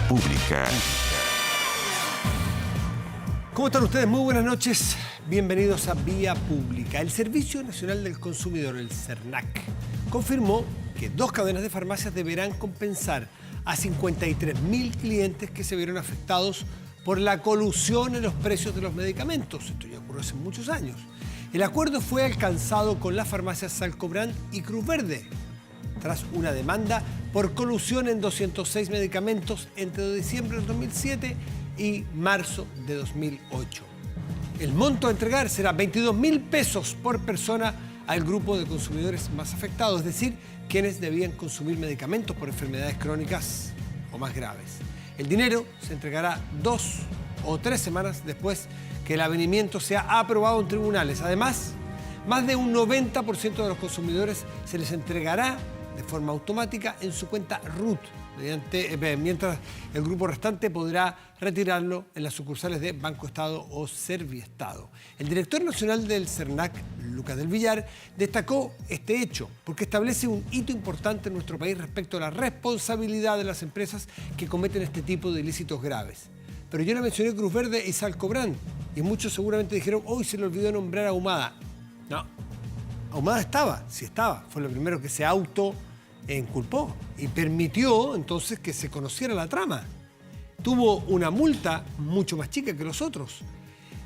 Pública. ¿Cómo están ustedes? Muy buenas noches. Bienvenidos a Vía Pública. El Servicio Nacional del Consumidor, el SERNAC, confirmó que 2 cadenas de farmacias deberán compensar a 53.000 clientes que se vieron afectados por la colusión en los precios de los medicamentos. Esto ya ocurrió hace muchos años. El acuerdo fue alcanzado con las farmacias Salcobrand y Cruz Verde, tras una demanda por colusión en 206 medicamentos entre diciembre del 2007 y marzo de 2008. El monto a entregar será 22.000 pesos por persona al grupo de consumidores más afectados, es decir, quienes debían consumir medicamentos por enfermedades crónicas o más graves. El dinero se entregará 2 o 3 semanas después que el avenimiento sea aprobado en tribunales. Además, más de un 90% de los consumidores se les entregará de forma automática en su cuenta RUT, mientras el grupo restante podrá retirarlo en las sucursales de Banco Estado o Serviestado. El director nacional del SERNAC, Lucas del Villar, destacó este hecho porque establece un hito importante en nuestro país respecto a la responsabilidad de las empresas que cometen este tipo de ilícitos graves. Pero yo le mencioné Cruz Verde y Salcobrand, y muchos seguramente dijeron, hoy se le olvidó nombrar a Ahumada. No, Ahumada estaba, sí estaba, fue lo primero que se inculpó y permitió entonces que se conociera la trama. Tuvo una multa mucho más chica que los otros.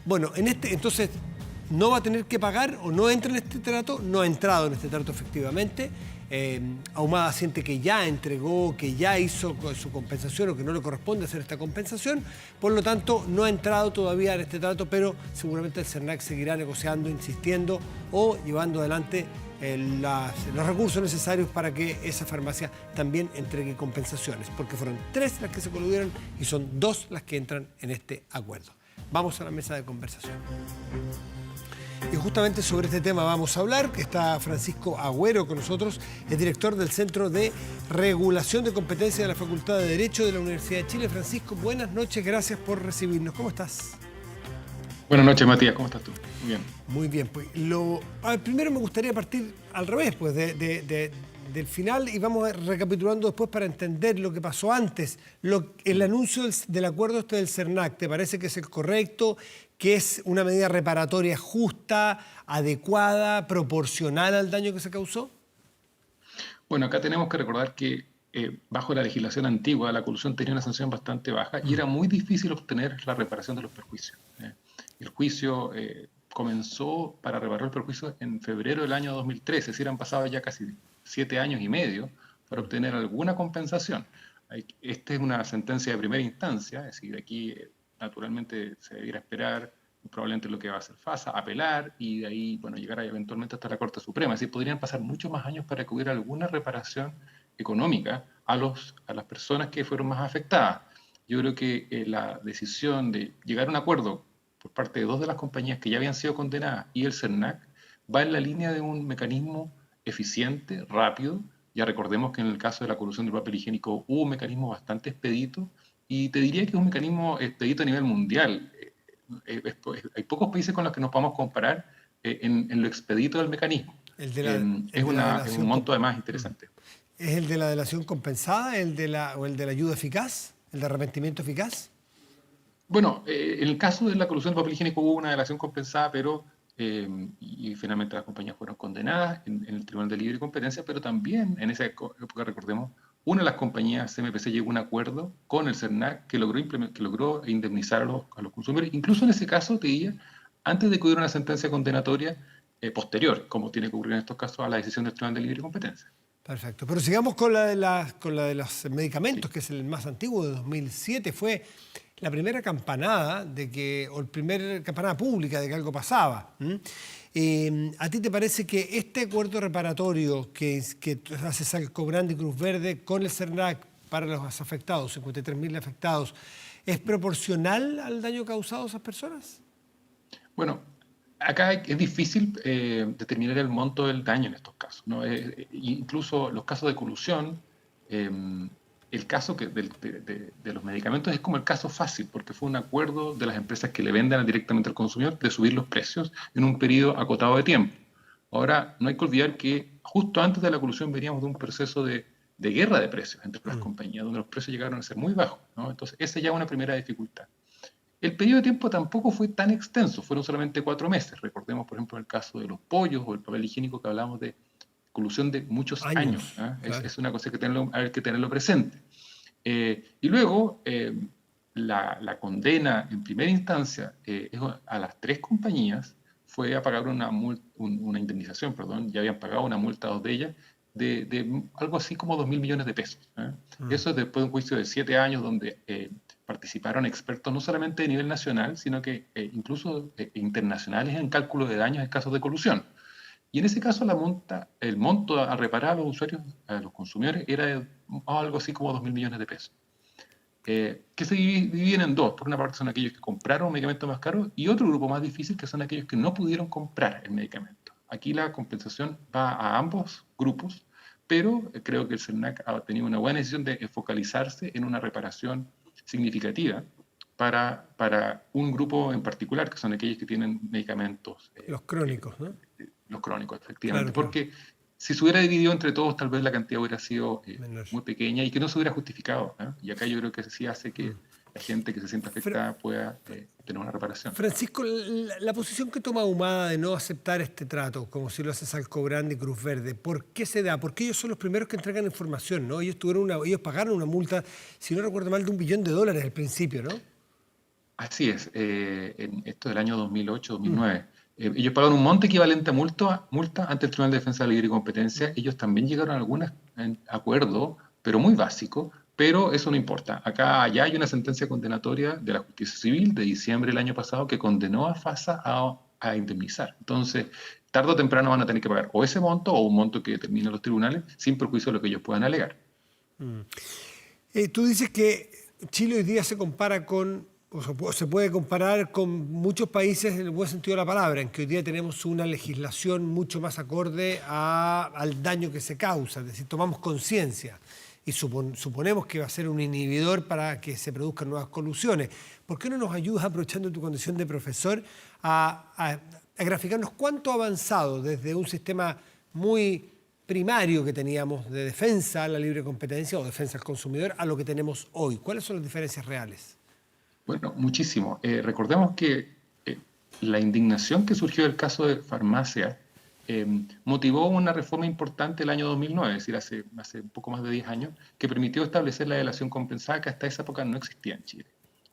Bueno, entonces no va a tener que pagar o no entra en este trato, no ha entrado en este trato efectivamente. Ahumada siente que ya entregó, que ya hizo su compensación o que no le corresponde hacer esta compensación, por lo tanto no ha entrado todavía en este trato, pero seguramente el SERNAC seguirá negociando, insistiendo o llevando adelante los recursos necesarios para que esa farmacia también entregue compensaciones, porque fueron 3 las que se coludieron y son 2 las que entran en este acuerdo. Vamos a la mesa de conversación. Y justamente sobre este tema vamos a hablar. Está Francisco Agüero con nosotros, es director del Centro de Regulación de Competencia de la Facultad de Derecho de la Universidad de Chile. Francisco, buenas noches, gracias por recibirnos. ¿Cómo estás? Buenas noches, Matías, ¿cómo estás tú? Muy bien. Muy bien, pues primero me gustaría partir al revés, pues del final, y vamos recapitulando después para entender lo que pasó antes. El anuncio del acuerdo del SERNAC, ¿te parece que es el correcto? ¿Que es una medida reparatoria justa, adecuada, proporcional al daño que se causó? Bueno, acá tenemos que recordar que bajo la legislación antigua la colusión tenía una sanción bastante baja y era muy difícil obtener la reparación de los perjuicios. El juicio comenzó para reparar los perjuicios en febrero del año 2013, es decir, han pasado ya casi 7 años y medio para obtener alguna compensación. Esta es una sentencia de primera instancia, es decir, aquí naturalmente se debiera esperar probablemente lo que va a hacer FASA, apelar y de ahí llegar eventualmente hasta la Corte Suprema. Es decir, podrían pasar muchos más años para que hubiera alguna reparación económica a las personas que fueron más afectadas. Yo creo que la decisión de llegar a un acuerdo por parte de 2 de las compañías que ya habían sido condenadas y el SERNAC va en la línea de un mecanismo eficiente, rápido. Ya recordemos que en el caso de la colusión del papel higiénico hubo un mecanismo bastante expedito y te diría que es un mecanismo expedito a nivel mundial. Hay pocos países con los que nos podamos comparar en lo expedito del mecanismo. Es un monto además interesante. ¿Es el de la delación compensada, el de la ayuda eficaz, el de arrepentimiento eficaz? Bueno, en el caso de la colusión del papel higiénico hubo una delación compensada, pero y finalmente las compañías fueron condenadas en el Tribunal de Libre Competencia, pero también en esa época, recordemos, una de las compañías CMPC llegó a un acuerdo con el SERNAC que logró indemnizar a los consumidores. Incluso en ese caso, te diría, antes de que hubiera una sentencia condenatoria posterior, como tiene que ocurrir en estos casos a la decisión del Tribunal de Libre Competencia. Perfecto. Pero sigamos con la de los medicamentos, sí, que es el más antiguo, de 2007. Fue la primera campanada o la primera campanada pública de que algo pasaba. ¿A ti te parece que este acuerdo reparatorio que hace Salcobrand y Cruz Verde con el SERNAC para los afectados, 53.000 afectados, es proporcional al daño causado a esas personas? Bueno, acá es difícil determinar el monto del daño en estos casos, ¿no? Incluso los casos de colusión, el caso de los medicamentos es como el caso fácil, porque fue un acuerdo de las empresas que le vendan directamente al consumidor de subir los precios en un periodo acotado de tiempo. Ahora, no hay que olvidar que justo antes de la colusión veníamos de un proceso de de guerra de precios entre las compañías, donde los precios llegaron a ser muy bajos, ¿no? Entonces, esa ya es una primera dificultad. El periodo de tiempo tampoco fue tan extenso, fueron solamente 4 meses. Recordemos, por ejemplo, el caso de los pollos o el papel higiénico, que hablamos de colusión de muchos años. Claro. Es una cosa que hay que tenerlo presente. Y luego, la condena en primera instancia a las 3 compañías fue a pagar una indemnización, perdón, ya habían pagado una multa a 2 de ellas, de algo así como 2.000 millones de pesos. Eso es después de un juicio de 7 años donde participaron expertos no solamente de nivel nacional, sino que incluso internacionales en cálculo de daños en casos de colusión. Y en ese caso el monto a reparar a los usuarios, a los consumidores, era de algo así como 2.000 millones de pesos. Que se dividen en dos. Por una parte son aquellos que compraron un medicamento más caro y otro grupo más difícil que son aquellos que no pudieron comprar el medicamento. Aquí la compensación va a ambos grupos, pero creo que el CERNAC ha tenido una buena decisión de focalizarse en una reparación significativa para un grupo en particular, que son aquellos que tienen medicamentos. Los crónicos, ¿no? Los crónicos, efectivamente. Claro. Porque si se hubiera dividido entre todos, tal vez la cantidad hubiera sido muy pequeña y que no se hubiera justificado. Y acá yo creo que sí hace que la gente que se sienta afectada pueda tener una reparación. Francisco, la posición que toma Ahumada de no aceptar este trato, como si lo hace Salcobrand y Cruz Verde, ¿por qué se da? Porque ellos son los primeros que entregan información, ¿no? Ellos pagaron una multa, si no recuerdo mal, de $1 billón al principio, ¿no? Así es. Esto del año 2008-2009. Ellos pagaron un monto equivalente a multa ante el Tribunal de Defensa de la Libre Competencia. Ellos también llegaron a algún acuerdo, pero muy básico, pero eso no importa. Acá ya hay una sentencia condenatoria de la Justicia Civil de diciembre del año pasado que condenó a FASA a indemnizar. Entonces, tarde o temprano van a tener que pagar o ese monto o un monto que determinen los tribunales sin perjuicio de lo que ellos puedan alegar. Tú dices que Chile hoy día se compara o se puede comparar con muchos países en el buen sentido de la palabra, en que hoy día tenemos una legislación mucho más acorde al daño que se causa, es decir, tomamos conciencia y suponemos que va a ser un inhibidor para que se produzcan nuevas colusiones. ¿Por qué no nos ayudas, aprovechando tu condición de profesor, a graficarnos cuánto ha avanzado desde un sistema muy primario que teníamos de defensa a la libre competencia o defensa al consumidor a lo que tenemos hoy? ¿Cuáles son las diferencias reales? Bueno, muchísimo. Recordemos que la indignación que surgió del caso de farmacia motivó una reforma importante el año 2009, es decir, hace un poco más de 10 años, que permitió establecer la delación compensada que hasta esa época no existía en Chile.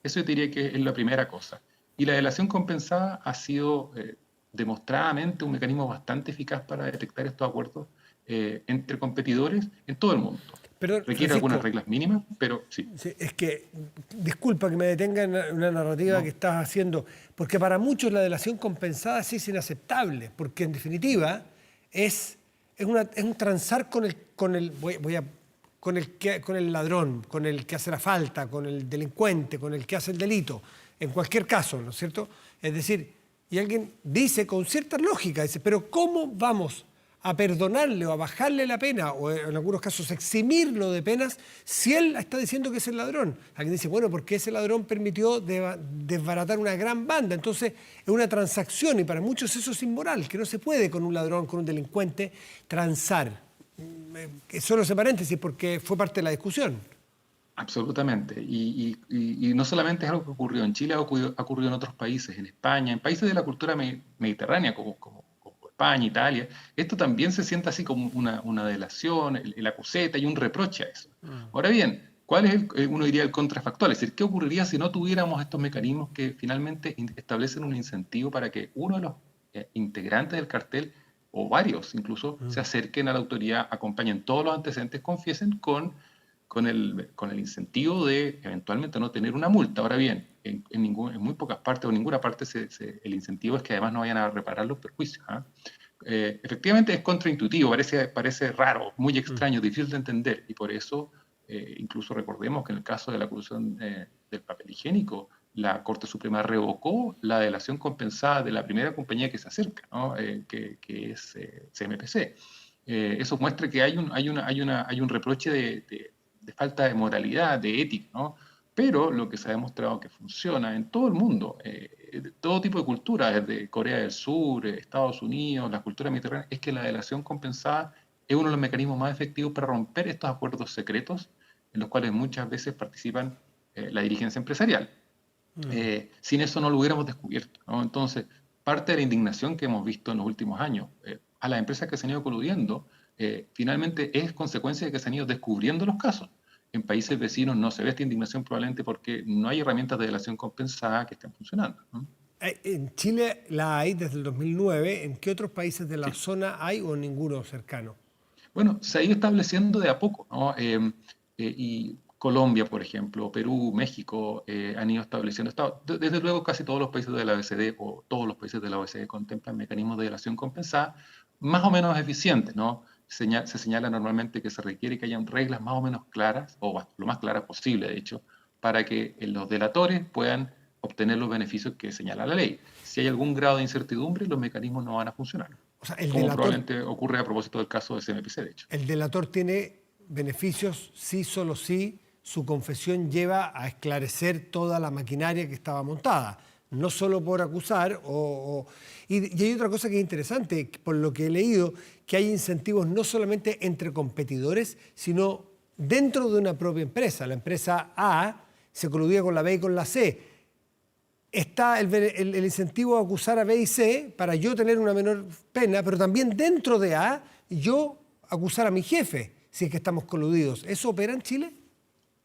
Eso yo diría que es la primera cosa. Y la delación compensada ha sido demostradamente un mecanismo bastante eficaz para detectar estos acuerdos entre competidores en todo el mundo. Perdón, requiere Francisco, algunas reglas mínimas, pero sí. Sí, es que, disculpa que me detenga en una narrativa que estás haciendo, porque para muchos la delación compensada sí es inaceptable, porque en definitiva es un transar con el ladrón, con el que hace la falta, con el delincuente, con el que hace el delito, en cualquier caso, ¿no es cierto? Es decir, y alguien dice con cierta lógica, dice, pero ¿cómo vamos a perdonarle o a bajarle la pena o en algunos casos eximirlo de penas si él está diciendo que es el ladrón? Alguien dice, bueno, porque ese ladrón permitió desbaratar una gran banda, entonces es una transacción y para muchos eso es inmoral, que no se puede con un ladrón, con un delincuente transar. Solo ese paréntesis porque fue parte de la discusión. Absolutamente. Y no solamente es algo que ocurrió en Chile, ha ocurrido en otros países, en España, en países de la cultura mediterránea como España, Italia. Esto también se siente así como una delación, el acuseta y un reproche a eso. Ahora bien, ¿cuál es uno diría el contrafactual? Es decir, ¿qué ocurriría si no tuviéramos estos mecanismos que finalmente establecen un incentivo para que uno de los integrantes del cartel, o varios incluso, se acerquen a la autoridad, acompañen todos los antecedentes, confiesen con el incentivo de eventualmente no tener una multa? Ahora bien, en muy pocas partes o ninguna parte el incentivo es que además no vayan a reparar los perjuicios. Efectivamente es contraintuitivo, parece raro, muy extraño, difícil de entender, y por eso incluso recordemos que en el caso de la colusión del papel higiénico, la Corte Suprema revocó la delación compensada de la primera compañía que se acerca, ¿no? que es CMPC. Eso muestra que hay un reproche de falta de moralidad, de ética, ¿no? Pero lo que se ha demostrado que funciona en todo el mundo, todo tipo de culturas, desde Corea del Sur, Estados Unidos, la cultura mediterránea, es que la delación compensada es uno de los mecanismos más efectivos para romper estos acuerdos secretos en los cuales muchas veces participan la dirigencia empresarial. Sin eso no lo hubiéramos descubierto, ¿no? Entonces, parte de la indignación que hemos visto en los últimos años a las empresas que se han ido coludiendo, finalmente es consecuencia de que se han ido descubriendo los casos. En países vecinos no se ve esta indignación probablemente porque no hay herramientas de delación compensada que estén funcionando, ¿no? En Chile la hay desde el 2009. ¿En qué otros países de la Sí. zona hay o ninguno cercano? Bueno, se ha ido estableciendo de a poco, ¿no? Y Colombia, por ejemplo, Perú, México, han ido estableciendo. Desde luego, casi todos los países de la OECD o todos los países de la OECD contemplan mecanismos de delación compensada más o menos eficientes, ¿no? Se señala normalmente que se requiere que hayan reglas más o menos claras, o lo más claras posible, de hecho, para que los delatores puedan obtener los beneficios que señala la ley. Si hay algún grado de incertidumbre, los mecanismos no van a funcionar. O sea, Como probablemente ocurre a propósito del caso de CMPC, de hecho. el delator tiene beneficios sí, solo sí, su confesión lleva a esclarecer toda la maquinaria que estaba montada, no solo por acusar. Y hay otra cosa que es interesante, por lo que he leído, que hay incentivos no solamente entre competidores, sino dentro de una propia empresa. La empresa A se coludía con la B y con la C. Está el incentivo a acusar a B y C para yo tener una menor pena, pero también dentro de A yo acusar a mi jefe si es que estamos coludidos. ¿Eso opera en Chile?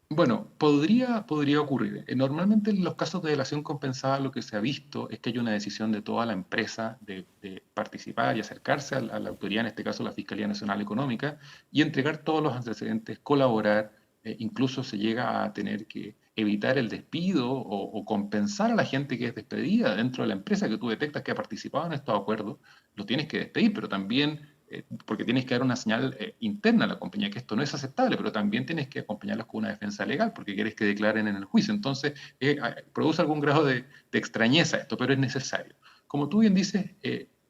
Bueno, podría ocurrir. Normalmente en los casos de delación compensada lo que se ha visto es que hay una decisión de toda la empresa de participar y acercarse a la autoridad, en este caso la Fiscalía Nacional Económica, y entregar todos los antecedentes, colaborar, incluso se llega a tener que evitar el despido o compensar a la gente que es despedida dentro de la empresa que tú detectas que ha participado en estos acuerdos, lo tienes que despedir, pero también porque tienes que dar una señal interna a la compañía que esto no es aceptable, pero también tienes que acompañarlos con una defensa legal porque quieres que declaren en el juicio. Entonces, produce algún grado de extrañeza esto, pero es necesario. Como tú bien dices,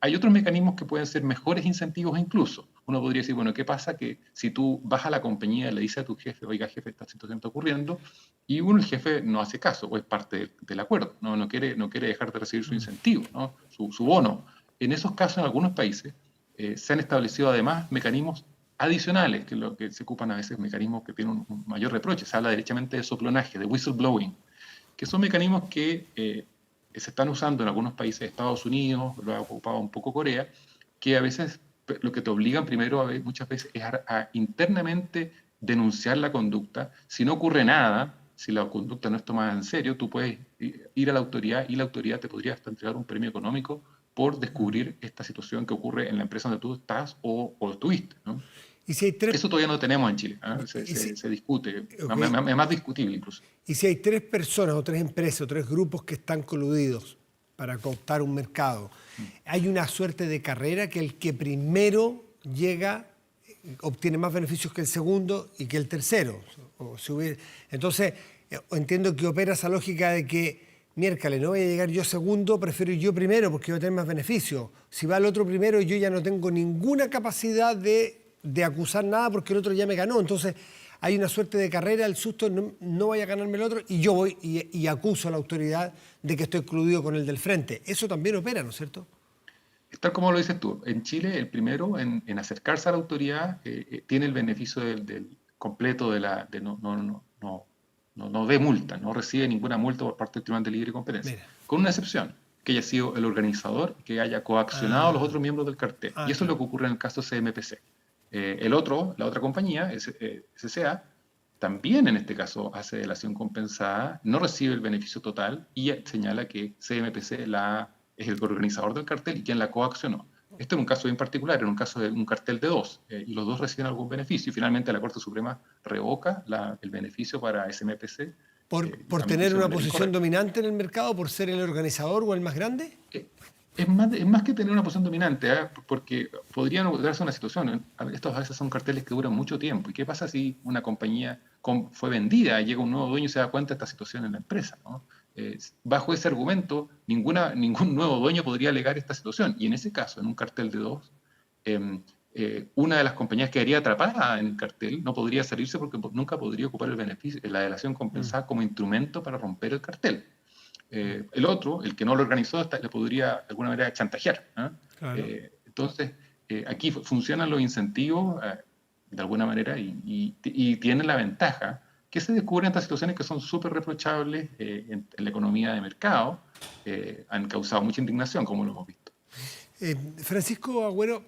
hay otros mecanismos que pueden ser mejores incentivos incluso. Uno podría decir, bueno, ¿qué pasa que si tú vas a la compañía y le dices a tu jefe, oiga, jefe, esta situación está ocurriendo, y el jefe no hace caso, o es parte del acuerdo, no quiere dejar de recibir su incentivo, ¿no? su bono. En esos casos, en algunos países, se han establecido además mecanismos adicionales, que lo que se ocupan a veces mecanismos que tienen un mayor reproche. Se habla derechamente de soplonaje, de whistleblowing, que son mecanismos que se están usando en algunos países de Estados Unidos, lo ha ocupado un poco Corea, que a veces lo que te obligan primero muchas veces es a internamente denunciar la conducta. Si no ocurre nada, si la conducta no es tomada en serio, tú puedes ir a la autoridad y la autoridad te podría hasta entregar un premio económico por descubrir esta situación que ocurre en la empresa donde tú estás o estuviste, ¿no? ¿Y si hay tres, Eso todavía no lo tenemos en Chile, ¿eh? Se discute, okay, es más discutible incluso. y si hay tres personas o tres empresas o tres grupos que están coludidos para cooptar un mercado, hay una suerte de carrera que el que primero llega obtiene más beneficios que el segundo y que el tercero? Entonces, entiendo que opera esa lógica de que miércoles, no voy a llegar yo segundo, prefiero ir yo primero porque voy a tener más beneficios. Si va el otro primero, yo ya no tengo ninguna capacidad de acusar nada porque el otro ya me ganó. Entonces, hay una suerte de carrera, el susto, no vaya a ganarme el otro, y yo voy y acuso a la autoridad de que estoy coludido con el del frente. Eso también opera, ¿no es cierto? Tal como lo dices tú, en Chile el primero en acercarse a la autoridad tiene el beneficio del completo de no de multa, no recibe ninguna multa por parte del Tribunal de Libre Competencia. Mira. Con una excepción, que haya sido el organizador, que haya coaccionado a los otros miembros del cartel. Y eso es lo que ocurre en el caso CMPC. La otra compañía, SCA, también en este caso hace delación compensada, no recibe el beneficio total y señala que CMPC es el organizador del cartel y quien la coaccionó. Esto es un caso bien particular, en un caso de un cartel de dos, y los dos reciben algún beneficio, y finalmente la Corte Suprema revoca el beneficio para SMPC. ¿Por tener una posición dominante en el mercado, por ser el organizador o el más grande? Es más que tener una posición dominante, porque podrían darse una situación. Estos a veces son carteles que duran mucho tiempo. ¿Y qué pasa si una compañía fue vendida, llega un nuevo dueño y se da cuenta de esta situación en la empresa, ¿no? Bajo ese argumento, ningún nuevo dueño podría alegar esta situación. Y en ese caso, en un cartel de dos, una de las compañías que quedaría atrapada en el cartel no podría salirse porque nunca podría ocupar el beneficio, la delación compensada como instrumento para romper el cartel. El otro, el que no lo organizó, le podría de alguna manera chantajear, ¿eh? Claro. Entonces, aquí funcionan los incentivos de alguna manera y tienen la ventaja que se descubren estas situaciones que son súper reprochables en la economía de mercado, han causado mucha indignación, como lo hemos visto. Francisco Agüero,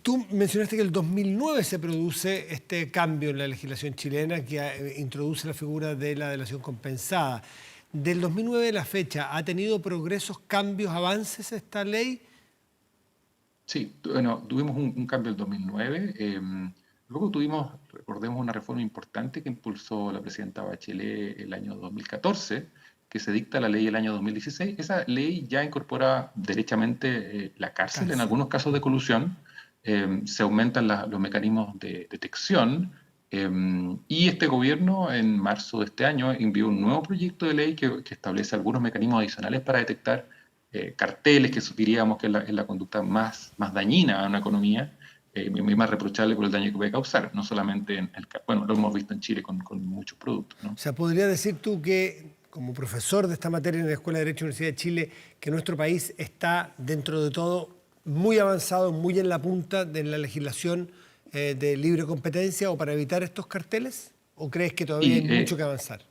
tú mencionaste que en el 2009 se produce este cambio en la legislación chilena que introduce la figura de la delación compensada. Del 2009 a la fecha, ¿ha tenido progresos, cambios, avances esta ley? Sí, bueno, tuvimos un cambio en el 2009. Luego tuvimos, recordemos, una reforma importante que impulsó la presidenta Bachelet el año 2014, que se dicta la ley el año 2016. Esa ley ya incorpora derechamente la cárcel en algunos casos de colusión. Se aumentan los mecanismos de detección. Y este gobierno, en marzo de este año, envió un nuevo proyecto de ley que establece algunos mecanismos adicionales para detectar carteles, que diríamos que es la conducta más dañina a una economía, y más reprochable por el daño que puede causar, no solamente bueno, lo hemos visto en Chile con muchos productos, ¿no? O sea, ¿podría decir tú que, como profesor de esta materia en la Escuela de Derecho de la Universidad de Chile, que nuestro país está, dentro de todo, muy avanzado, muy en la punta de la legislación de libre competencia o para evitar estos carteles? ¿O crees que todavía hay mucho que avanzar?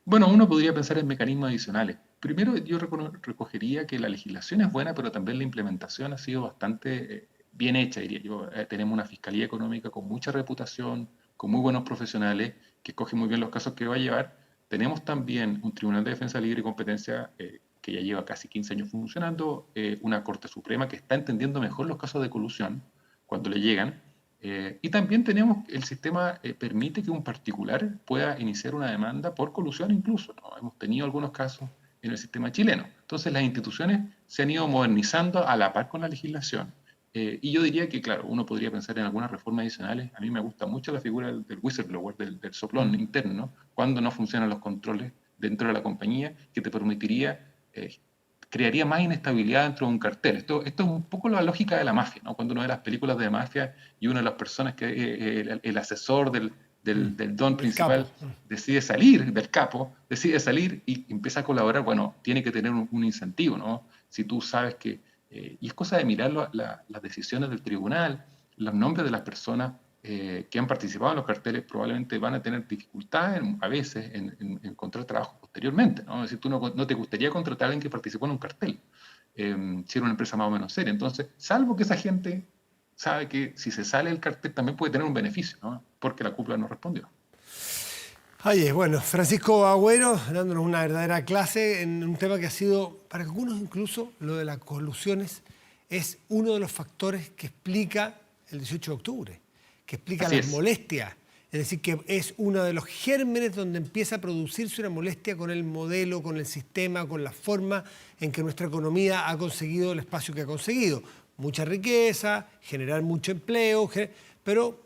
Bueno, uno podría pensar en mecanismos adicionales. Primero, yo recogería que la legislación es buena, pero también la implementación ha sido bastante bien hecha, diría yo. Tenemos una fiscalía económica con mucha reputación, con muy buenos profesionales, que escoge muy bien los casos que va a llevar. Tenemos también un Tribunal de Defensa Libre y Competencia que ya lleva casi 15 años funcionando, una Corte Suprema que está entendiendo mejor los casos de colusión cuando le llegan. Y también tenemos, el sistema permite que un particular pueda iniciar una demanda por colusión incluso, ¿no? Hemos tenido algunos casos en el sistema chileno. Entonces las instituciones se han ido modernizando a la par con la legislación. Y yo diría que, claro, uno podría pensar en algunas reformas adicionales. A mí me gusta mucho la figura del whistleblower, del soplón interno, cuando no funcionan los controles dentro de la compañía, que te permitiría crearía más inestabilidad dentro de un cartel. Esto es un poco la lógica de la mafia, ¿no? Cuando uno ve las películas de mafia y una de las personas que el asesor del don principal decide salir, del capo, decide salir y empieza a colaborar, bueno, tiene que tener un incentivo, ¿no? Si tú sabes que... y es cosa de mirar las decisiones del tribunal, los nombres de las personas que han participado en los carteles probablemente van a tener dificultades a veces en encontrar trabajo posteriormente, ¿no? Es decir, tú no te gustaría contratar a alguien que participó en un cartel, si era una empresa más o menos seria. Entonces, salvo que esa gente sabe que si se sale del cartel también puede tener un beneficio, ¿no? Porque la cúpula no respondió. Oye, bueno, Francisco Agüero dándonos una verdadera clase en un tema que ha sido, para algunos incluso, lo de las colusiones, es uno de los factores que explica el 18 de octubre, que explica las molestias. Es decir, que es uno de los gérmenes donde empieza a producirse una molestia con el modelo, con el sistema, con la forma en que nuestra economía ha conseguido el espacio que ha conseguido. Mucha riqueza, generar mucho empleo, pero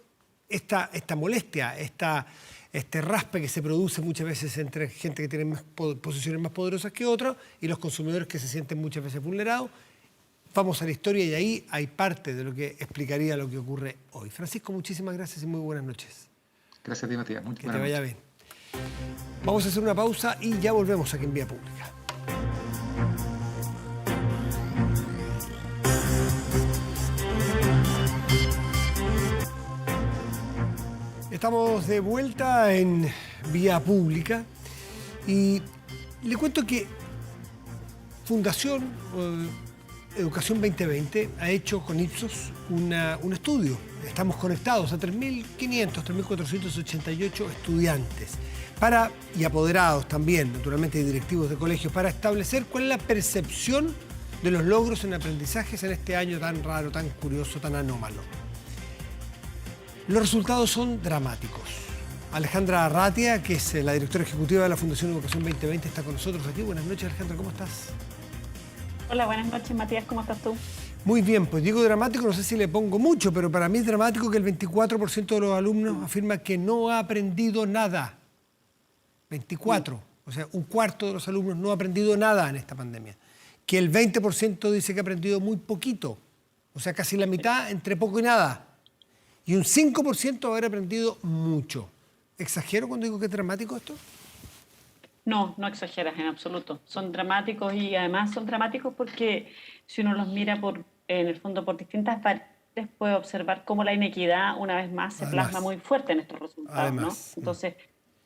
esta molestia, este raspe que se produce muchas veces entre gente que tiene posiciones más poderosas que otras y los consumidores que se sienten muchas veces vulnerados. Vamos a la historia y ahí hay parte de lo que explicaría lo que ocurre hoy. Francisco, muchísimas gracias y muy buenas noches. Gracias a ti, Matías. Que te vaya bien. Vamos a hacer una pausa y ya volvemos aquí en Vía Pública. Estamos de vuelta en Vía Pública y le cuento que Fundación Educación 2020 ha hecho con Ipsos un estudio. Estamos conectados a 3.500, 3.488 estudiantes y apoderados también, naturalmente, y directivos de colegios, para establecer cuál es la percepción de los logros en aprendizajes en este año tan raro, tan curioso, tan anómalo. Los resultados son dramáticos. Alejandra Arratia, que es la directora ejecutiva de la Fundación Educación 2020, está con nosotros aquí. Buenas noches, Alejandra, ¿cómo estás? Hola, buenas noches, Matías, ¿cómo estás tú? Muy bien, pues digo dramático, no sé si le pongo mucho, pero para mí es dramático que el 24% de los alumnos afirma que no ha aprendido nada. 24%, o sea, un cuarto de los alumnos no ha aprendido nada en esta pandemia. Que el 20% dice que ha aprendido muy poquito, o sea, casi la mitad entre poco y nada. Y un 5% haber aprendido mucho. ¿Exagero cuando digo que es dramático esto? No, no exageras en absoluto. Son dramáticos y además son dramáticos porque si uno los mira por en el fondo por distintas variables puede observar cómo la inequidad una vez más se plasma Además, muy fuerte en estos resultados, ¿no? además. Entonces,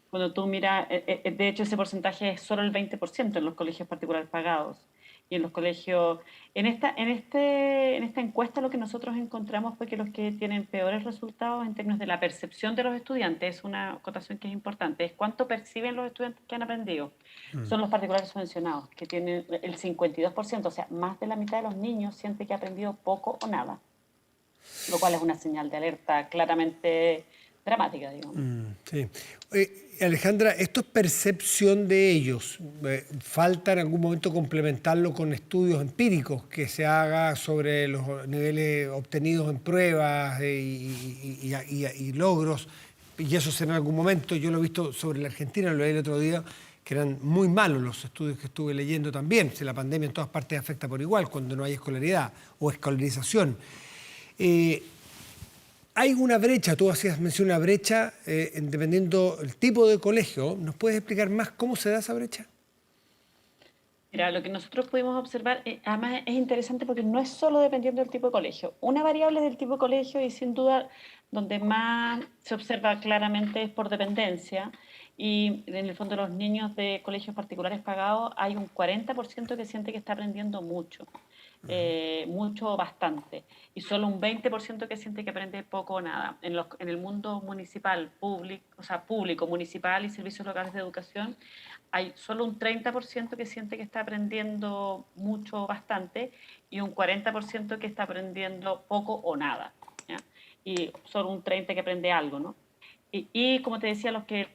cuando tú miras, de hecho ese porcentaje es solo el 20% en los colegios particulares pagados y en los colegios, en esta encuesta lo que nosotros encontramos fue que los que tienen peores resultados en términos de la percepción de los estudiantes, es una acotación que es importante, es cuánto perciben los estudiantes que han aprendido. Son los particulares subvencionados, que tienen el 52%, o sea, más de la mitad de los niños siente que ha aprendido poco o nada, lo cual es una señal de alerta claramente dramática, digamos. Sí. Alejandra, ¿esto es percepción de ellos? ¿Falta en algún momento complementarlo con estudios empíricos que se haga sobre los niveles obtenidos en pruebas y logros? Y eso será en algún momento. Yo lo he visto sobre la Argentina, lo leí el otro día, que eran muy malos los estudios que estuve leyendo también. Si la pandemia en todas partes afecta por igual cuando no hay escolaridad o escolarización. Hay una brecha, tú hacías mención a una brecha, dependiendo del tipo de colegio. ¿Nos puedes explicar más cómo se da esa brecha? Mira, lo que nosotros pudimos observar, además es interesante porque no es solo dependiendo del tipo de colegio. Una variable es del tipo de colegio y sin duda donde más se observa claramente es por dependencia. Y en el fondo los niños de colegios particulares pagados hay un 40% que siente que está aprendiendo mucho, mucho o bastante. Y solo un 20% que siente que aprende poco o nada. En el mundo municipal, público, o sea, público, municipal y servicios locales de educación, hay solo un 30% que siente que está aprendiendo mucho o bastante y un 40% que está aprendiendo poco o nada, ¿ya? Y solo un 30% que aprende algo, ¿no? Y como te decía, los que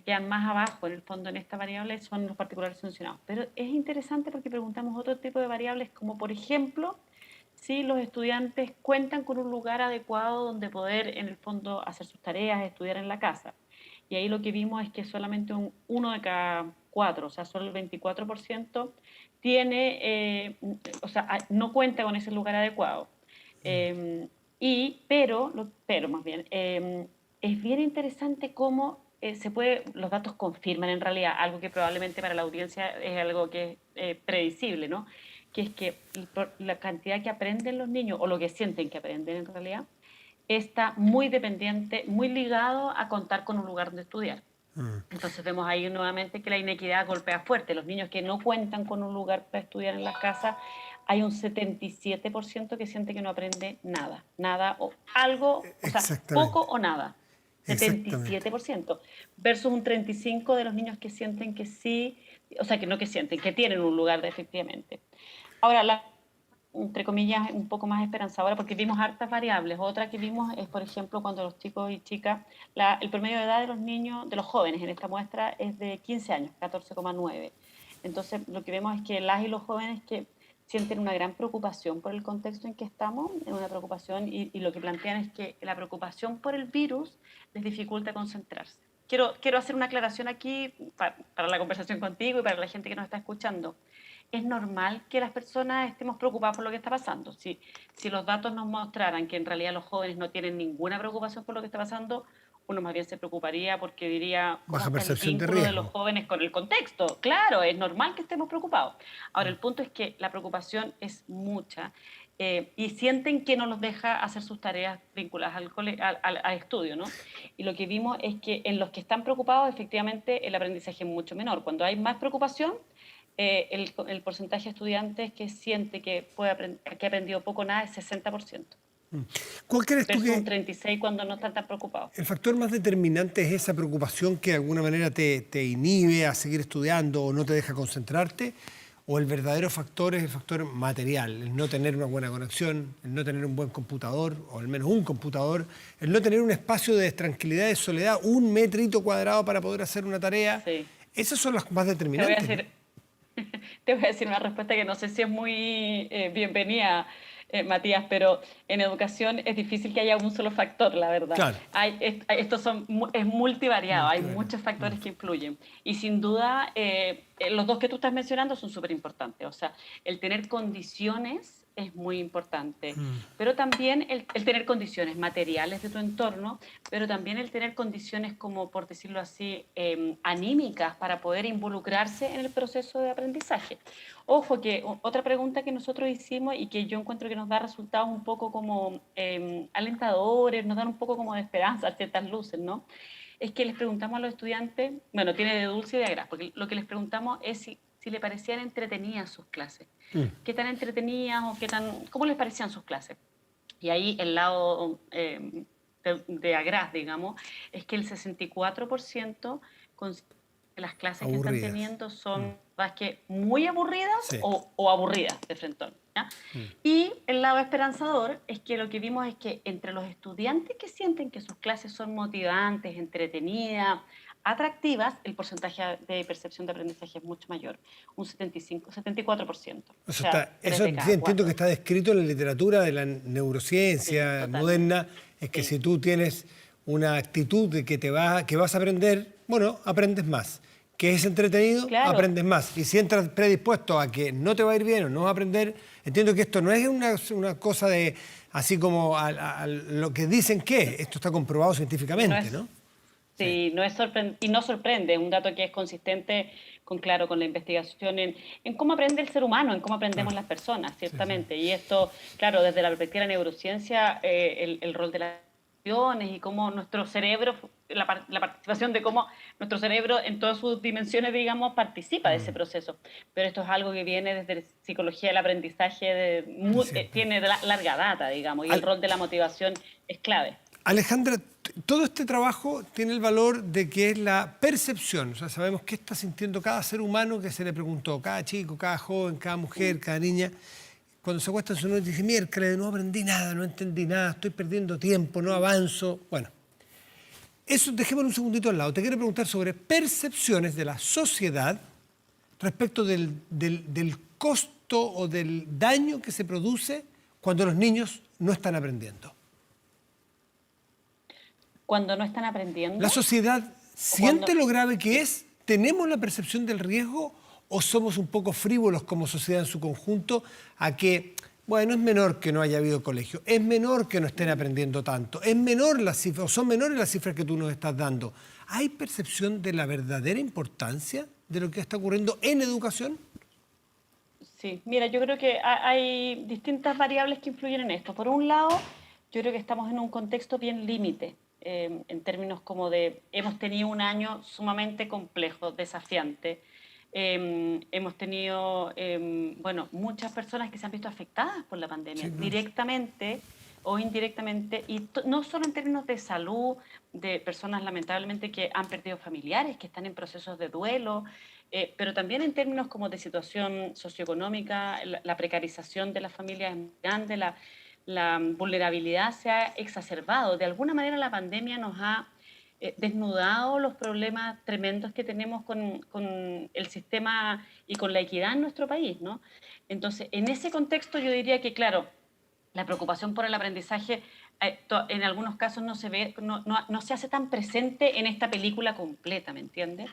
quedan más abajo, en el fondo, en esta variable, son los particulares sancionados. Pero es interesante porque preguntamos otro tipo de variables, como por ejemplo, si los estudiantes cuentan con un lugar adecuado donde poder, en el fondo, hacer sus tareas, estudiar en la casa. Y ahí lo que vimos es que solamente uno de cada cuatro, o sea, solo el 24% tiene, o sea, no cuenta con ese lugar adecuado. Pero más bien, es bien interesante cómo los datos confirman en realidad algo que probablemente para la audiencia es algo que es predecible, ¿no? Que es que la cantidad que aprenden los niños, o lo que sienten que aprenden en realidad, está muy dependiente, muy ligado a contar con un lugar donde estudiar. Entonces vemos ahí nuevamente que la inequidad golpea fuerte. Los niños que no cuentan con un lugar para estudiar en las casas, hay un 77% que siente que no aprende nada, nada o algo, o sea, poco Exactamente, o nada. exactamente. 77% versus un 35% de los niños que sienten que sí, o sea, que no que sienten, que tienen un lugar de, efectivamente. Ahora, entre comillas, un poco más esperanzadora porque vimos hartas variables. Otra que vimos es, por ejemplo, cuando los chicos y chicas, el promedio de edad de los niños, de los jóvenes en esta muestra es de 15 años, 14,9. Entonces, lo que vemos es que las y los jóvenes que sienten una gran preocupación por el contexto en que estamos, una preocupación, y lo que plantean es que la preocupación por el virus les dificulta concentrarse. Quiero hacer una aclaración aquí para la conversación contigo y para la gente que nos está escuchando. Es normal que las personas estemos preocupadas por lo que está pasando. Si los datos nos mostraran que en realidad los jóvenes no tienen ninguna preocupación por lo que está pasando, uno más bien se preocuparía porque diría, ¿cómo Baja está el percepción de vínculo de los riesgo. jóvenes con el contexto? Claro, es normal que estemos preocupados. Ahora, el punto es que la preocupación es mucha y sienten que no los deja hacer sus tareas vinculadas al estudio, ¿no? Y lo que vimos es que en los que están preocupados, efectivamente, el aprendizaje es mucho menor. Cuando hay más preocupación, el porcentaje de estudiantes que siente que que ha aprendido poco o nada es 60%, ¿Cuál crees tú versus un que 36% cuando no están tan preocupados. el factor más determinante es esa preocupación que de alguna manera te inhibe a seguir estudiando o no te deja concentrarte? ¿O el verdadero factor es el factor material? El no tener una buena conexión, el no tener un buen computador, o al menos un computador, el no tener un espacio de tranquilidad, de soledad, un metrito cuadrado para poder hacer una tarea. Sí. Esas son las más Te voy a determinantes, ¿no? decir, te voy a decir una respuesta que no sé si es muy bienvenida, Matías, pero en educación es difícil que haya un solo factor, la verdad. Claro, Es multivariado, hay multivariado. muchos factores que influyen. Y sin duda, los dos que tú estás mencionando son súper importantes. O sea, el tener condiciones es muy importante, pero también el tener condiciones materiales de tu entorno, pero también el tener condiciones como, por decirlo así, anímicas para poder involucrarse en el proceso de aprendizaje. Ojo que otra pregunta que nosotros hicimos y que yo encuentro que nos da resultados un poco como alentadores, nos dan un poco como de esperanza, ciertas luces, ¿no? Es que les preguntamos a los estudiantes, bueno, tiene de dulce y de agraz, porque lo que les preguntamos es si le parecían entretenidas sus clases. ¿Qué tan entretenidas o cómo les parecían sus clases? Y ahí el lado de agraz, digamos, es que el 64% considera que las clases Aburridas. que están teniendo son que muy aburridas Sí. o aburridas de frentón. ¿Ya? Y el lado esperanzador es que lo que vimos es que entre los estudiantes que sienten que sus clases son motivantes, entretenidas, atractivas, el porcentaje de percepción de aprendizaje es mucho mayor, un 74%. Eso, eso sí, entiendo que está descrito en la literatura de la neurociencia moderna, es que si tú tienes una actitud de que vas a aprender, bueno, aprendes más. Que es entretenido, claro, aprendes más. Y si entras predispuesto a que no te va a ir bien o no vas a aprender, entiendo que esto no es una cosa de así como a lo que dicen que es. Esto está comprobado científicamente, ¿no? Sí, no es y no sorprende, es un dato que es consistente con la investigación en cómo aprende el ser humano, en cómo aprendemos las personas, ciertamente. Sí, sí. Y esto, claro, desde la perspectiva de la neurociencia, el rol de las emociones y cómo nuestro cerebro, la participación de cómo nuestro cerebro en todas sus dimensiones, digamos, participa de ese proceso. Pero esto es algo que viene desde la psicología del aprendizaje, tiene larga data, digamos, y el rol de la motivación es clave. Alejandra, todo este trabajo tiene el valor de que es la percepción. O sea, sabemos qué está sintiendo cada ser humano que se le preguntó, cada chico, cada joven, cada mujer, cada niña. Cuando se acuesta en su noche y dice, miércoles, no aprendí nada, no entendí nada, estoy perdiendo tiempo, no avanzo. Bueno, eso dejémoslo un segundito al lado. Te quiero preguntar sobre percepciones de la sociedad respecto del costo o del daño que se produce cuando los niños no están aprendiendo. Cuando no están aprendiendo. ¿La sociedad siente lo grave que es? ¿Tenemos la percepción del riesgo o somos un poco frívolos como sociedad en su conjunto a que, bueno, es menor que no haya habido colegio, es menor que no estén aprendiendo tanto, es menor las cifras, o son menores las cifras que tú nos estás dando? ¿Hay percepción de la verdadera importancia de lo que está ocurriendo en educación? Sí, mira, yo creo que hay distintas variables que influyen en esto. Por un lado, yo creo que estamos en un contexto bien límite. En términos como hemos tenido un año sumamente complejo, desafiante. Hemos tenido, muchas personas que se han visto afectadas por la pandemia, sí, directamente o indirectamente, y no solo en términos de salud, de personas lamentablemente que han perdido familiares, que están en procesos de duelo, pero también en términos como de situación socioeconómica, la precarización de las familias es grande, la vulnerabilidad se ha exacerbado. De alguna manera la pandemia nos ha desnudado los problemas tremendos que tenemos con el sistema y con la equidad en nuestro país, ¿no? Entonces, en ese contexto yo diría que, claro, la preocupación por el aprendizaje en algunos casos no se hace tan presente en esta película completa, ¿me entiendes?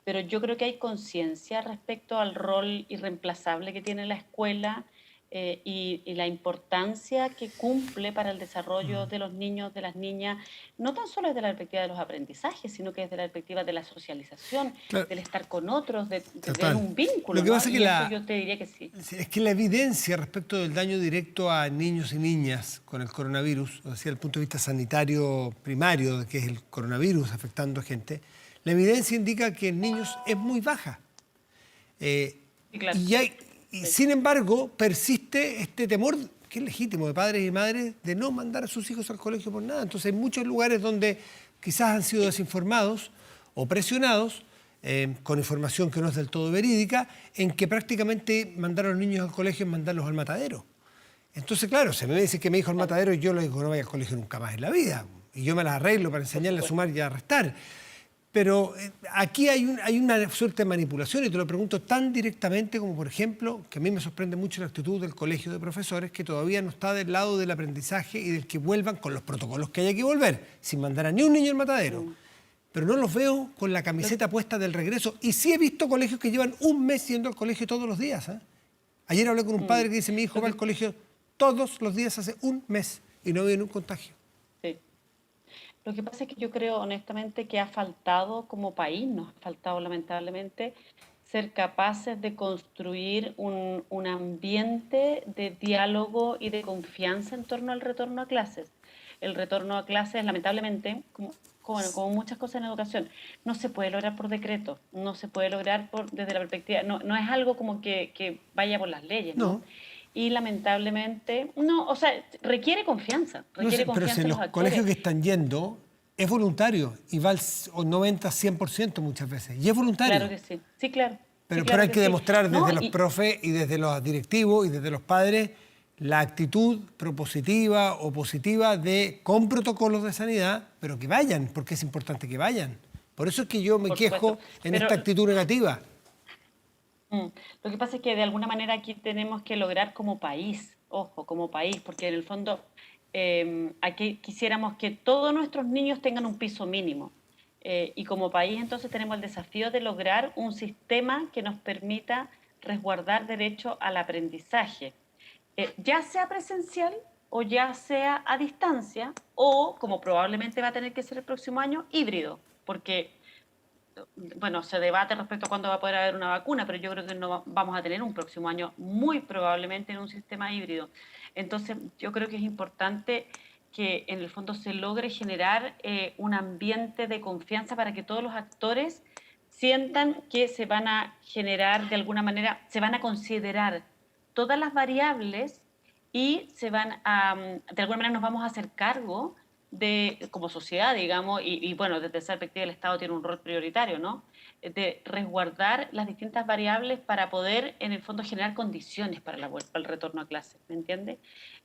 Pero yo creo que hay conciencia respecto al rol irreemplazable que tiene la escuela, y la importancia que cumple para el desarrollo de los niños, de las niñas, no tan solo desde la perspectiva de los aprendizajes, sino que desde la perspectiva de la socialización, claro, del estar con otros, de tener un vínculo. Lo que pasa es que yo te diría que sí. Es que la evidencia respecto del daño directo a niños y niñas con el coronavirus, o sea, desde el punto de vista sanitario primario, de que es el coronavirus afectando a gente, la evidencia indica que en niños es muy baja. Sí, claro. Y sin embargo, persiste este temor, que es legítimo, de padres y madres, de no mandar a sus hijos al colegio por nada. Entonces hay muchos lugares donde quizás han sido desinformados o presionados con información que no es del todo verídica, en que prácticamente mandar a los niños al colegio es mandarlos al matadero. Entonces, claro, se me dice que mi hijo al matadero y yo le digo no vaya al colegio nunca más en la vida. Y yo me las arreglo para enseñarle a sumar y a restar. Pero aquí hay una suerte de manipulación, y te lo pregunto tan directamente como, por ejemplo, que a mí me sorprende mucho la actitud del colegio de profesores, que todavía no está del lado del aprendizaje y del que vuelvan con los protocolos que haya que volver, sin mandar a ni un niño al matadero. Pero no los veo con la camiseta puesta del regreso. Y sí he visto colegios que llevan un mes yendo al colegio todos los días, ¿eh? Ayer hablé con un padre que dice, mi hijo va al colegio todos los días hace un mes y no había ningún contagio. Sí. Lo que pasa es que yo creo honestamente que ha faltado como país, nos ha faltado lamentablemente ser capaces de construir un ambiente de diálogo y de confianza en torno al retorno a clases. El retorno a clases, lamentablemente, como muchas cosas en educación, no se puede lograr por decreto, no se puede lograr desde la perspectiva, no es algo como que vaya por las leyes, ¿no? No. Y lamentablemente, no, o sea, requiere confianza, No requiere sé, pero confianza si en en los los colegios actores. que están yendo es voluntario y va al 90, 100% muchas veces. Y es voluntario. Claro que sí, sí, claro. Sí, Pero claro hay que sí. demostrar No, desde los profes y desde los directivos y desde los padres la actitud propositiva o positiva con protocolos de sanidad, pero que vayan, porque es importante que vayan. Por eso es que yo me por quejo supuesto. en Pero esta actitud negativa. lo que pasa es que de alguna manera aquí tenemos que lograr como país, ojo, como país, porque en el fondo aquí quisiéramos que todos nuestros niños tengan un piso mínimo. Y como país entonces tenemos el desafío de lograr un sistema que nos permita resguardar derecho al aprendizaje, ya sea presencial o ya sea a distancia, o como probablemente va a tener que ser el próximo año, híbrido, porque bueno, se debate respecto a cuándo va a poder haber una vacuna, pero yo creo que no vamos a tener un próximo año muy probablemente en un sistema híbrido. Entonces, yo creo que es importante que en el fondo se logre generar un ambiente de confianza para que todos los actores sientan que se van a generar de alguna manera, se van a considerar todas las variables y de alguna manera nos vamos a hacer cargo como sociedad, digamos, y bueno, desde esa perspectiva el Estado tiene un rol prioritario, ¿no? De resguardar las distintas variables para poder, en el fondo, generar condiciones para el retorno a clases, ¿me entiende?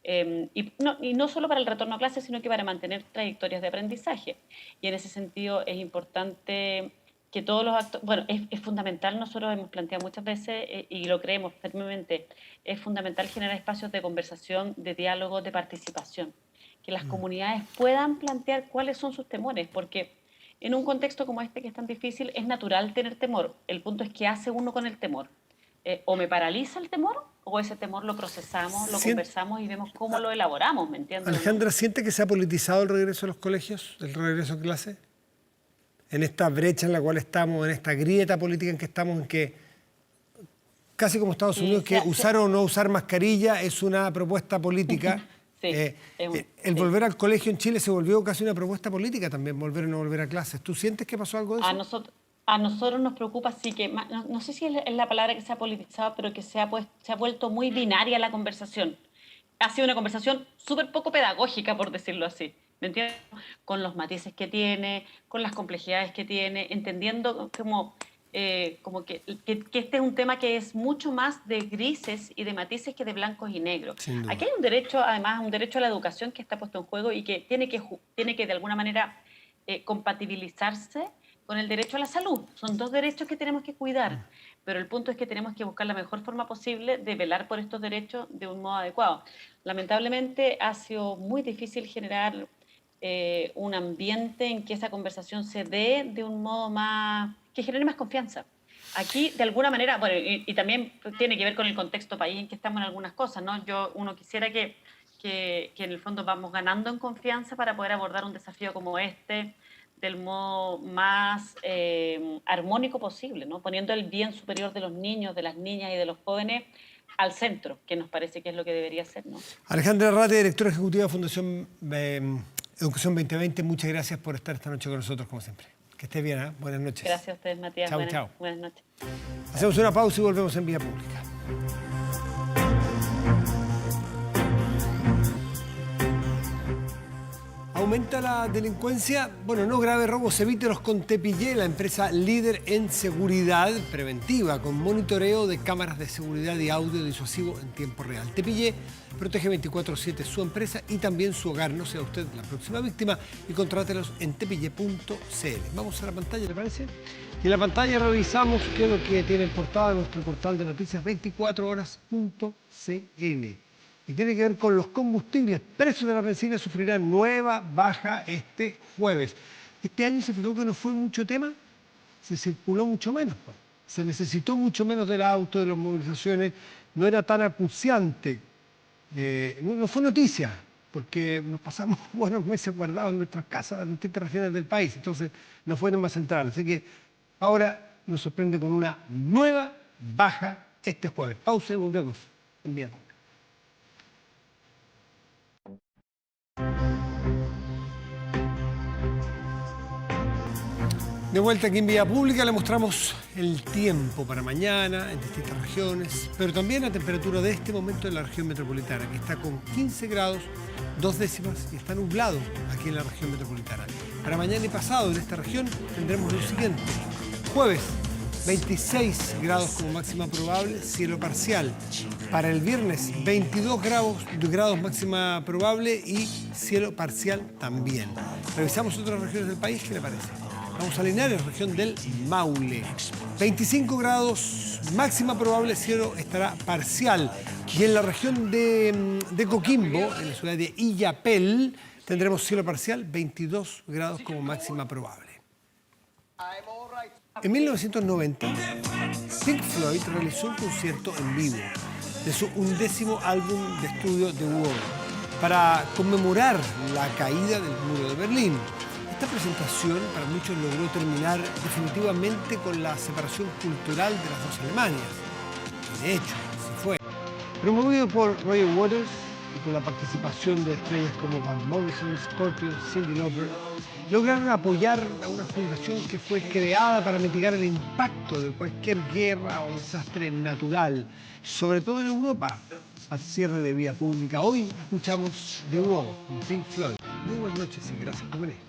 Y no solo para el retorno a clases, sino que para mantener trayectorias de aprendizaje. Y en ese sentido es importante que todos los actores, bueno, es fundamental, nosotros hemos planteado muchas veces y lo creemos firmemente, es fundamental generar espacios de conversación, de diálogo, de participación, que las comunidades puedan plantear cuáles son sus temores, porque en un contexto como este que es tan difícil es natural tener temor. El punto es qué hace uno con el temor. O me paraliza el temor o ese temor lo procesamos, lo conversamos y vemos cómo lo elaboramos, ¿me entiendes? Alejandra, ¿siente que se ha politizado el regreso a los colegios, el regreso a clases? En esta brecha en la cual estamos, en esta grieta política en que estamos, en que casi como Estados Unidos, que usar o no usar mascarilla es una propuesta política. Sí, el volver al colegio en Chile se volvió casi una propuesta política también, volver o no volver a clases. ¿Tú sientes que pasó algo de eso? A nosotros nos preocupa, sí que, no sé si es la palabra que se ha politizado, pero que se ha vuelto muy binaria la conversación. Ha sido una conversación súper poco pedagógica, por decirlo así. ¿Me entiendes? Con los matices que tiene, con las complejidades que tiene, entendiendo como que este es un tema que es mucho más de grises y de matices que de blancos y negros. Aquí hay un derecho, además, un derecho a la educación que está puesto en juego y que tiene que de alguna manera compatibilizarse con el derecho a la salud. Son dos derechos que tenemos que cuidar, pero el punto es que tenemos que buscar la mejor forma posible de velar por estos derechos de un modo adecuado. Lamentablemente ha sido muy difícil generar un ambiente en que esa conversación se dé de un modo que genere más confianza. Aquí, de alguna manera, bueno, y también tiene que ver con el contexto país en que estamos en algunas cosas, ¿no? Uno quisiera que en el fondo vamos ganando en confianza para poder abordar un desafío como este del modo más armónico posible, ¿no? Poniendo el bien superior de los niños, de las niñas y de los jóvenes al centro, que nos parece que es lo que debería ser, ¿no? Alejandra Arrate, directora ejecutiva de Fundación Educación 2020, muchas gracias por estar esta noche con nosotros, como siempre. Que estés bien, ¿eh? Buenas noches. Gracias a ustedes, Matías. Chao. Buenas noches. Hacemos una pausa y volvemos en Vía Pública. ¿Aumenta la delincuencia? Bueno, no grave robos, evítelos con Tepillé, la empresa líder en seguridad preventiva, con monitoreo de cámaras de seguridad y audio disuasivo en tiempo real. Tepillé protege 24/7 su empresa y también su hogar. No sea usted la próxima víctima y contrátelos en tepillé.cl. Vamos a la pantalla, ¿le parece? Y en la pantalla revisamos qué es lo que tiene en portada de nuestro portal de noticias 24horas.cl. Y tiene que ver con los combustibles. Precios de la benzina sufrirán nueva baja este jueves. Este año se fijó que no fue mucho tema, se circuló mucho menos. Se necesitó mucho menos del auto, de las movilizaciones, no era tan acuciante. No fue noticia, porque nos pasamos buenos meses guardados en nuestras casas en distintas regiones del país, entonces no fue tema central. Así que ahora nos sorprende con una nueva baja este jueves. Pausa y volvemos. Bien. De vuelta aquí en Vía Pública le mostramos el tiempo para mañana en distintas regiones, pero también la temperatura de este momento en la región metropolitana, que está con 15 grados, 2 décimas y está nublado aquí en la región metropolitana. Para mañana y pasado en esta región tendremos lo siguiente. Jueves, 26 grados como máxima probable, cielo parcial. Para el viernes, 22 grados máxima probable y cielo parcial también. Revisamos otras regiones del país, ¿qué le parece? Vamos a Linares, región del Maule. 25 grados, máxima probable, cielo estará parcial. Y en la región de Coquimbo, en la ciudad de Illapel, tendremos cielo parcial, 22 grados como máxima probable. En 1990, Pink Floyd realizó un concierto en vivo de su 11º álbum de estudio The Wall para conmemorar la caída del muro de Berlín. Esta presentación para muchos logró terminar definitivamente con la separación cultural de las dos Alemanias. Y de hecho, así fue. Promovido por Roger Waters y con la participación de estrellas como Van Morrison, Scorpions, Cyndi Lauper, lograron apoyar a una fundación que fue creada para mitigar el impacto de cualquier guerra o desastre natural, sobre todo en Europa. Al cierre de Vía Pública, hoy escuchamos The Wall con Pink Floyd. Muy buenas noches y gracias por venir.